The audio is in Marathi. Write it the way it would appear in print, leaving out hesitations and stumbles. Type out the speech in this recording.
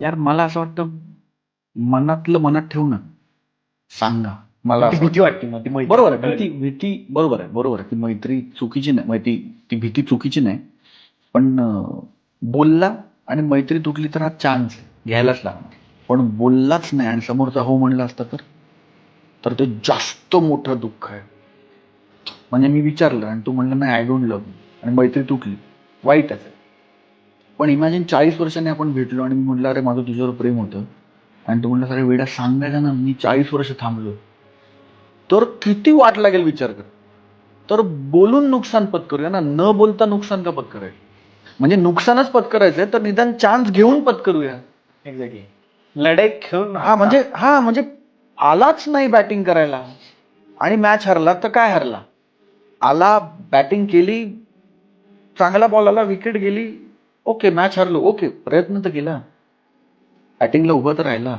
यार मला असं वाटतं, मनातलं मनात ठेवू ना, सांगा. मला ती असं भीती वाटते मग ती मैत्री. बरोबर आहे, भीती बरोबर आहे. ती मैत्री चुकीची नाही, ती भीती चुकीची नाही. पण बोलला आणि मैत्री तुटली तर हा चान्स घ्यायलाच लागणार. पण बोललाच नाही आणि समोरचा हो म्हणला असता तर ते जास्त मोठं दुःख आहे. म्हणजे मी विचारलं आणि तू म्हणलं नाही, आय डोंट लव्ह, आणि मैत्री तुटली, वाईटच आहे. पण इमॅजिन 40 वर्षांनी आपण भेटलो आणि मी म्हटलं अरे माझं तुझ्यावर प्रेम होतं, आणि तू म्हणलं अरे वेडा सांगायचं ना, मी 40 वर्ष थांबलो, तर किती वाट लागेल विचार कर. तर बोलून नुकसान पत्करूया ना, न बोलता नुकसान का पत्करायचं? म्हणजे नुकसानच पत्करायचंय तर निदान चान्स घेऊन पत्करूया. एक्झॅक्टली लढाई खेळून. म्हणजे आलाच नाही बॅटिंग करायला आणि मॅच हरला तर काय हरला? आला, बॅटिंग केली, चांगला बॉल आला, विकेट गेली, ओके मॅच हरलो, ओके प्रयत्न तर केला, बॅटिंगला उभा तर राहिला.